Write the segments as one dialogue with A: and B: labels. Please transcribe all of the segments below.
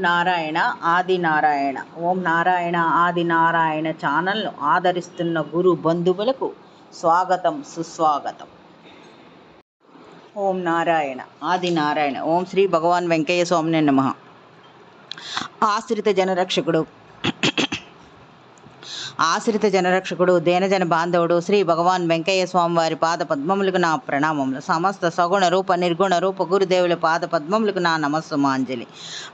A: నారాయణ ఆది నారాయణ. ఓం నారాయణ ఆది నారాయణ ఛానల్ను ఆదరిస్తున్న గురు బంధువులకు స్వాగతం, సుస్వాగతం. ఓం నారాయణ ఆది నారాయణ. ఓం శ్రీ భగవాన్ వెంకయ్య స్వామినే నమః. ఆశ్రిత జనరక్షకుడు దేనజన బాంధవుడు శ్రీ భగవాన్ వెంకయ్య స్వామి వారి పాద పద్మములకు నా ప్రణామములు. సమస్త సగుణ రూప నిర్గుణ రూప గురుదేవుల పాద పద్మములకు నా నమస్సుమాంజలి.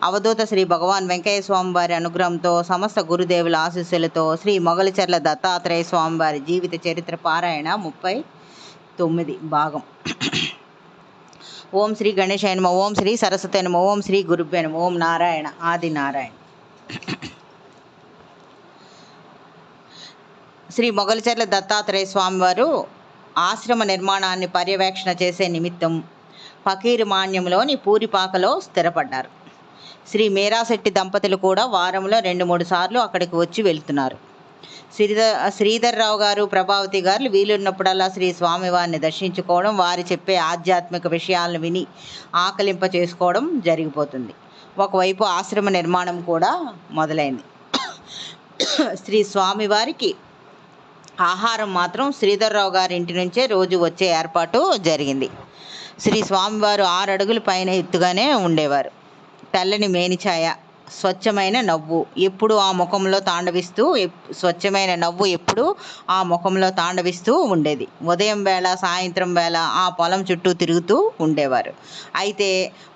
A: అవధూత శ్రీ భగవాన్ వెంకయ్య స్వామి వారి అనుగ్రహంతో, సమస్త గురుదేవుల ఆశీస్సులతో శ్రీ మొగలిచెర్ల దత్తాత్రేయ స్వామి వారి జీవిత చరిత్ర పారాయణ 39 భాగం. ఓం శ్రీ గణేశాయ నమః. ఓం శ్రీ సరస్వతి నమః. ఓం శ్రీ గురుభ్యో నమః. ఓం నారాయణ ఆది నారాయణ. శ్రీ మొగలిచెర్ల దత్తాత్రేయ స్వామివారు ఆశ్రమ నిర్మాణాన్ని పర్యవేక్షణ చేసే నిమిత్తం ఫకీరుమాన్యంలోని పూరిపాకలో స్థిరపడ్డారు. శ్రీ మేరాశెట్టి దంపతులు కూడా వారంలో 2-3 సార్లు అక్కడికి వచ్చి వెళ్తున్నారు. శ్రీధర్రావు గారు, ప్రభావతి గారు వీలున్నప్పుడల్లా శ్రీ స్వామివారిని దర్శించుకోవడం, వారి చెప్పే ఆధ్యాత్మిక విషయాలను విని ఆకలింప చేసుకోవడం జరిగిపోతుంది. ఒకవైపు ఆశ్రమ నిర్మాణం కూడా మొదలైంది. శ్రీ స్వామివారికి ఆహారం మాత్రం శ్రీధర్రావు గారి ఇంటి నుంచే రోజు వచ్చే ఏర్పాటు జరిగింది. శ్రీ స్వామివారు 6 అడుగుల పైన ఎత్తుగానే ఉండేవారు. తెల్లని మేనిఛాయ, స్వచ్ఛమైన నవ్వు ఎప్పుడు ఆ ముఖంలో తాండవిస్తూ ఉండేది. ఉదయం వేళ, సాయంత్రం వేళ ఆ పొలం చుట్టూ తిరుగుతూ ఉండేవారు. అయితే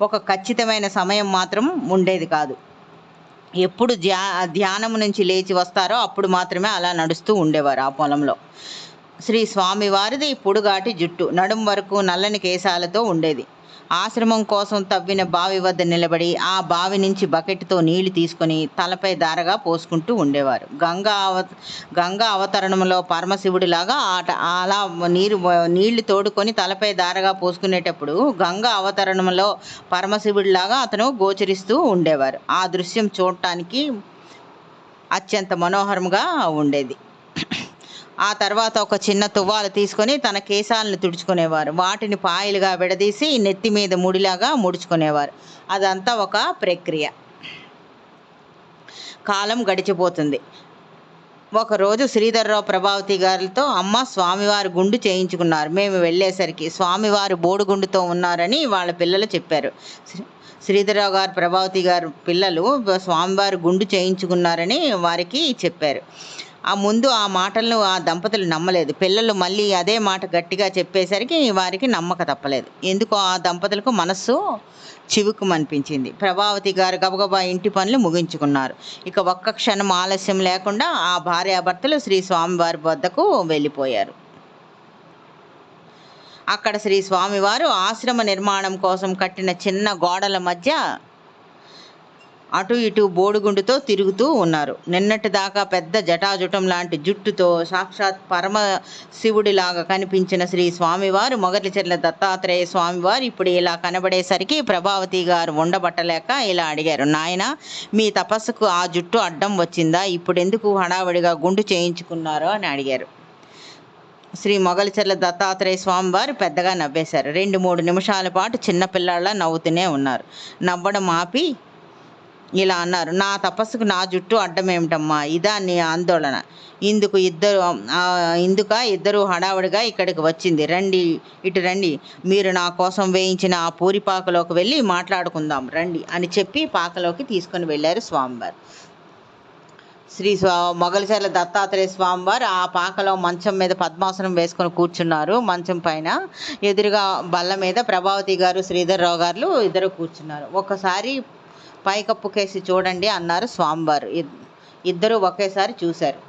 A: ఒక ఖచ్చితమైన సమయం మాత్రం ఉండేది కాదు. ఎప్పుడు ధ్యానం నుంచి లేచి వస్తారో అప్పుడు మాత్రమే అలా నడుస్తూ ఉండేవారు ఆ పొలంలో. శ్రీ స్వామివారిది పొడుగాటి జుట్టు, నడుం వరకు నల్లని కేశాలతో ఉండేది. ఆశ్రమం కోసం తవ్విన బావి వద్ద నిలబడి ఆ బావి నుంచి బకెట్తో నీళ్లు తీసుకొని తలపై ధారగా పోసుకుంటూ ఉండేవారు. గంగా అవతరణంలో పరమశివుడిలాగా అలా నీళ్లు తోడుకొని తలపై ధారగా పోసుకునేటప్పుడు గంగా అవతరణంలో పరమశివుడిలాగా అతను గోచరిస్తూ ఉండేవారు. ఆ దృశ్యం చూడటానికి అత్యంత మనోహరంగా ఉండేది. ఆ తర్వాత ఒక చిన్న తువ్వాలు తీసుకొని తన కేశాలను తుడుచుకునేవారు. వాటిని పాయలుగా విడదీసి నెత్తి మీద ముడిలాగా ముడుచుకునేవారు. అదంతా ఒక ప్రక్రియ. కాలం గడిచిపోతుంది. ఒకరోజు శ్రీధర్రావు ప్రభావతి గారితో, అమ్మ స్వామివారు గుండు చేయించుకున్నారు. మేము వెళ్ళేసరికి స్వామివారు బోడుగుండుతో ఉన్నారని వాళ్ళ పిల్లలు చెప్పారు. శ్రీధర్రావు గారు, ప్రభావతి గారు పిల్లలు స్వామివారు గుండు చేయించుకున్నారని వారికి చెప్పారు. ముందు ఆ మాటలను ఆ దంపతులు నమ్మలేదు. పిల్లలు మళ్ళీ అదే మాట గట్టిగా చెప్పేసరికి వారికి నమ్మక తప్పలేదు. ఎందుకో ఆ దంపతులకు మనస్సు చివుకుమనిపించింది. ప్రభావతి గారు గబగబా ఇంటి పనులు ముగించుకున్నారు. ఇక ఒక్క క్షణం ఆలస్యం లేకుండా ఆ భార్యాభర్తలు శ్రీ స్వామివారి వద్దకు వెళ్ళిపోయారు. అక్కడ శ్రీ స్వామివారు ఆశ్రమ నిర్మాణం కోసం కట్టిన చిన్న గోడల మధ్య అటు ఇటు బోడుగుండుతో తిరుగుతూ ఉన్నారు. నిన్నటి దాకా పెద్ద జటాజుటం లాంటి జుట్టుతో సాక్షాత్ పరమశివుడిలాగా కనిపించిన శ్రీ స్వామివారు, మొగలిచెర్ల దత్తాత్రేయ స్వామివారు ఇప్పుడు ఇలా కనబడేసరికి ప్రభావతి గారు ఉండబట్టలేక ఇలా అడిగారు, నాయన మీ తపస్సుకు ఆ జుట్టు అడ్డం వచ్చిందా? ఇప్పుడెందుకు హడావడిగా గుండు చేయించుకున్నారు అని అడిగారు. శ్రీ మొగలిచెర్ల దత్తాత్రేయ స్వామివారు పెద్దగా నవ్వేశారు. 2-3 నిమిషాల పాటు చిన్నపిల్లాళ్ళ నవ్వుతూనే ఉన్నారు. నవ్వడం ఆపి ఇలా అన్నారు, నా తపస్సుకు నా జుట్టు అడ్డమేమిటమ్మా? ఇదా నీ ఆందోళన? ఇద్దరు హడావుడిగా ఇక్కడికి వచ్చింది. రండి, ఇటు రండి. మీరు నా కోసం వేయించిన ఆ పూరిపాకలోకి వెళ్ళి మాట్లాడుకుందాం రండి అని చెప్పి పాకలోకి తీసుకొని వెళ్ళారు స్వామివారు. శ్రీ మొగలిచెర్ల దత్తాత్రేయ స్వామివారు ఆ పాకలో మంచం మీద పద్మాసనం వేసుకొని కూర్చున్నారు. మంచం పైన ఎదురుగా బల్ల మీద ప్రభావతి గారు, శ్రీధర్రావు గారు ఇద్దరు కూర్చున్నారు. ఒకసారి పైకప్పు కేసి చూడండి అన్నారు స్వామివారు. ఇద్దరూ ఒకేసారి చూశారు.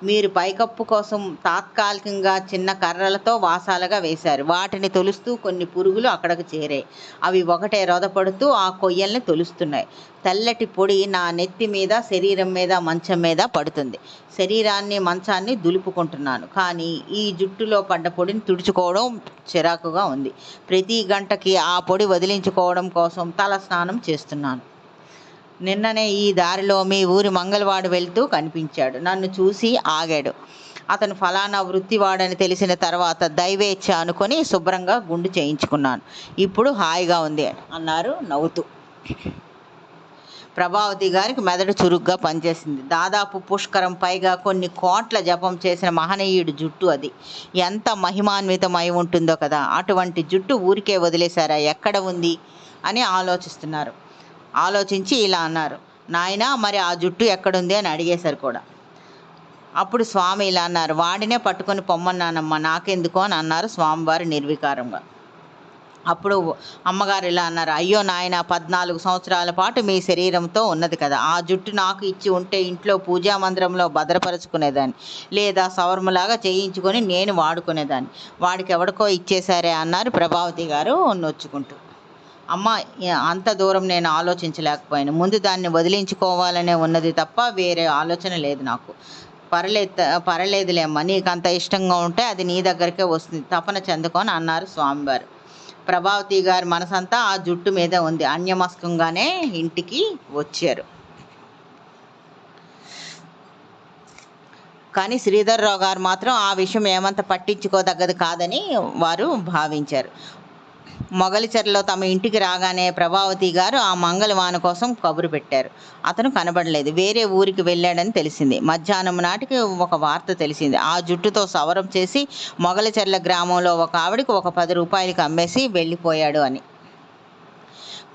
A: మీరు పైకప్పు కోసం తాత్కాలికంగా చిన్న కర్రలతో వాసాలుగా వేశారు. వాటిని తొలుస్తూ కొన్ని పురుగులు అక్కడికి చేరాయి. అవి ఒకటే రొదపడుతూ ఆ కొయ్యల్ని తొలుస్తున్నాయి. తెల్లటి పొడి నా నెత్తి మీద, శరీరం మీద, మంచం మీద పడుతుంది. శరీరాన్ని, మంచాన్ని దులుపుకుంటున్నాను. కానీ ఈ జుట్టులో పడ్డ పొడిని తుడుచుకోవడం చిరాకుగా ఉంది. ప్రతి గంటకి ఆ పొడి వదిలించుకోవడం కోసం తల స్నానం చేస్తున్నాను. నిన్ననే ఈ దారిలో మీ ఊరి మంగళవాడు వెళ్తూ కనిపించాడు. నన్ను చూసి ఆగాడు. అతను ఫలానా వృత్తివాడని తెలిసిన తర్వాత దైవేచ్ఛ అనుకొని శుభ్రంగా గుండు చేయించుకున్నాను. ఇప్పుడు హాయిగా ఉంది అన్నారు నవ్వుతూ. ప్రభావతి గారికి మెదడు చురుగ్గా పనిచేసింది. దాదాపు పుష్కరం పైగా కొన్ని కోట్ల జపం చేసిన మహనీయుడి జుట్టు అది. ఎంత మహిమాన్వితమై ఉంటుందో కదా. అటువంటి జుట్టు ఊరికే వదిలేశారా, ఎక్కడ ఉంది అని ఆలోచిస్తున్నారు. ఆలోచించి ఇలా అన్నారు, నాయనా మరి ఆ జుట్టు ఎక్కడుంది అని అడిగేశారు కూడా. అప్పుడు స్వామి ఇలా అన్నారు, వాడినే పట్టుకొని పొమ్మన్నానమ్మా, నాకెందుకు అని అన్నారు స్వామివారు నిర్వికారంగా. అప్పుడు అమ్మగారు ఇలా అన్నారు, అయ్యో నాయన, 14 సంవత్సరాల పాటు మీ శరీరంతో ఉన్నది కదా, ఆ జుట్టు నాకు ఇచ్చి ఉంటే ఇంట్లో పూజా మందిరంలో భద్రపరుచుకునేదాన్ని, లేదా సవర్మలాగా చేయించుకొని నేను వాడుకునేదాన్ని. వాడికి ఎవడికో ఇచ్చేశారే అన్నారు ప్రభావతి గారు నొచ్చుకుంటూ. అమ్మ, అంత దూరం నేను ఆలోచించలేకపోయాను. ముందు దాన్ని వదిలించుకోవాలనే ఉన్నది తప్ప వేరే ఆలోచన లేదు నాకు. పర్లేదులే అమ్మ, నీకు అంత ఇష్టంగా ఉంటే అది నీ దగ్గరికే వస్తుంది, తపన చెందుకొని అన్నారు స్వామివారు. ప్రభావతి గారి మనసంతా ఆ జుట్టు మీద ఉంది. అన్యమస్కంగానే ఇంటికి వచ్చారు. కానీ శ్రీధర్రావు గారు మాత్రం ఆ విషయం ఏమంత పట్టించుకోదగ్గది కాదని వారు భావించారు. మొగలిచెర్లలో తమ ఇంటికి రాగానే ప్రభావతి గారు ఆ మంగళవాన కోసం కబురు పెట్టారు. అతను కనబడలేదు, వేరే ఊరికి వెళ్ళాడని తెలిసింది. మధ్యాహ్నం నాటికి ఒక వార్త తెలిసింది, ఆ జుట్టుతో సవరం చేసి మొగలిచెర్ల గ్రామంలో ఒక ఆవిడికి ఒక 10 రూపాయలకి అమ్మేసి వెళ్ళిపోయాడు అని.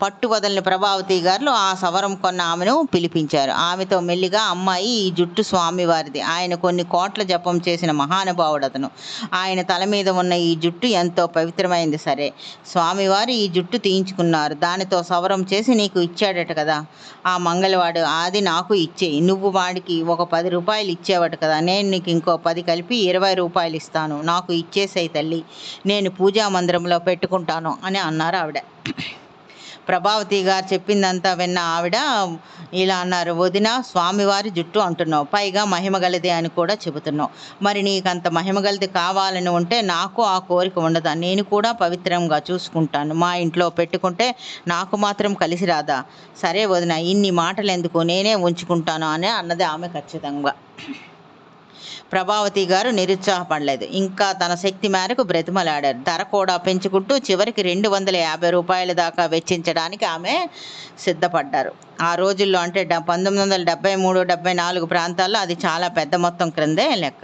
A: పట్టు వదలని ప్రభావతి గారు ఆ సవరం కొన్న ఆమెను పిలిపించారు. ఆమెతో మెల్లిగా, అమ్మాయి, ఈ జుట్టు స్వామివారిది. ఆయన కొన్ని కోట్ల జపం చేసిన మహానుభావుడు అతను. ఆయన తల మీద ఉన్న ఈ జుట్టు ఎంతో పవిత్రమైంది. సరే, స్వామివారు ఈ జుట్టు తీయించుకున్నారు, దానితో సవరం చేసి నీకు ఇచ్చాడట కదా ఆ మంగళవాడు, అది నాకు ఇచ్చేయి. నువ్వు వాడికి ఒక 10 రూపాయలు ఇచ్చేవట కదా, నేను నీకు ఇంకో 10 కలిపి 20 రూపాయలు ఇస్తాను, నాకు ఇచ్చేసేయి తల్లి, నేను పూజా మందిరంలో పెట్టుకుంటాను అని అన్నారు ఆవిడ. ప్రభావతి గారు చెప్పిందంతా విన్న ఆవిడ ఇలా అన్నారు, వదిన, స్వామివారి జుట్టు అంటున్నావు, పైగా మహిమగలది అని కూడా చెబుతున్నావు. మరి నీకంత మహిమగలది కావాలని ఉంటే నాకు ఆ కోరిక ఉండదా? నేను కూడా పవిత్రంగా చూసుకుంటాను, మా ఇంట్లో పెట్టుకుంటే నాకు మాత్రం కలిసి రాదా? సరే వదిన, ఇన్ని మాటలు ఎందుకు, నేనే ఉంచుకుంటాను అని అన్నది ఆమె ఖచ్చితంగా. ప్రభావతి గారు నిరుత్సాహపడలేదు. ఇంకా తన శక్తి మేరకు బ్రతిమలాడారు. ధర కూడా పెంచుకుంటూ చివరికి 250 రూపాయల దాకా వెచ్చించడానికి ఆమె సిద్ధపడ్డారు. ఆ రోజుల్లో అంటే 1973-74 ప్రాంతాల్లో అది చాలా పెద్ద మొత్తం క్రిందే లెక్క.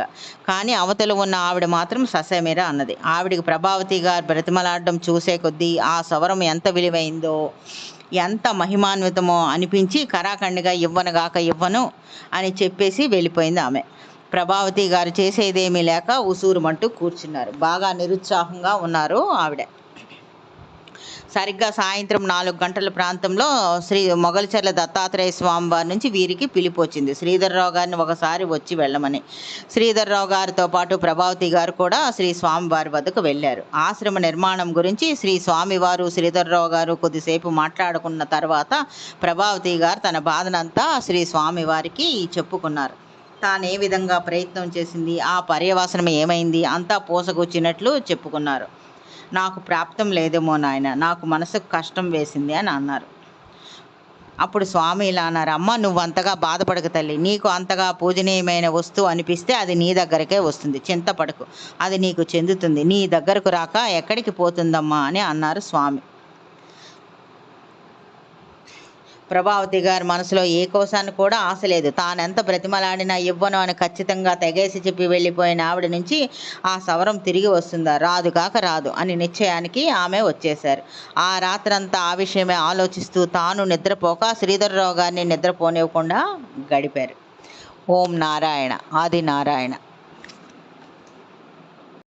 A: కానీ అవతల ఉన్న ఆవిడ మాత్రం ససేమిరా అన్నది. ఆవిడికి ప్రభావతి గారు బ్రతిమలాడడం చూసే కొద్దీ ఆ సవరం ఎంత విలువైందో, ఎంత మహిమాన్వితమో అనిపించి కరాఖండిగా ఇవ్వను అని చెప్పేసి వెళ్ళిపోయింది ఆమె. ప్రభావతి గారు చేసేదేమీ లేక ఉసూరుమంటూ కూర్చున్నారు. బాగా నిరుత్సాహంగా ఉన్నారు ఆవిడ. సరిగ్గా సాయంత్రం 4 గంటల ప్రాంతంలో మొగలిచెర్ల దత్తాత్రేయ స్వామి వారి నుంచి వీరికి పిలుపు వచ్చింది, శ్రీధర్రావు గారిని ఒకసారి వచ్చి వెళ్ళమని. శ్రీధర్రావు గారితో పాటు ప్రభావతి గారు కూడా శ్రీ స్వామివారి వద్దకు వెళ్ళారు. ఆశ్రమ నిర్మాణం గురించి శ్రీ స్వామివారు, శ్రీధర్రావు గారు కొద్దిసేపు మాట్లాడుకున్న తర్వాత ప్రభావతి గారు తన బాధనంతా శ్రీ స్వామివారికి చెప్పుకున్నారు. తానే విధంగా ప్రయత్నం చేసింది, ఆ పర్యవసనం ఏమైంది, అంతా పూసకొచ్చినట్లు చెప్పుకున్నారు. నాకు ప్రాప్తం లేదేమో నాయన, నాకు మనసుకు కష్టం వేసింది అని అన్నారు. అప్పుడు స్వామి ఇలా అన్నారు, అమ్మ, నువ్వు అంతగా బాధపడక తల్లి, నీకు అంతగా పూజనీయమైన వస్తువు అనిపిస్తే అది నీ దగ్గరకే వస్తుంది, చింతపడకు, అది నీకు చెందుతుంది, నీ దగ్గరకు రాక ఎక్కడికి పోతుందమ్మా అని అన్నారు స్వామి. ప్రభావతి గారి మనసులో ఏ కోసాన్ని కూడా ఆశ లేదు. తానెంత బ్రతిమలాడినా ఇవ్వను అని ఖచ్చితంగా తెగేసి చెప్పి వెళ్ళిపోయిన ఆవిడ నుంచి ఆ సవరం తిరిగి వస్తుందా? రాదు కాక రాదు అని నిశ్చయానికి ఆమె వచ్చేశారు. ఆ రాత్రంతా ఆ విషయమే ఆలోచిస్తూ తాను నిద్రపోక శ్రీధర్రావు గారిని నిద్రపోనివ్వకుండా గడిపారు. ఓం నారాయణ. ఆది నారాయణ.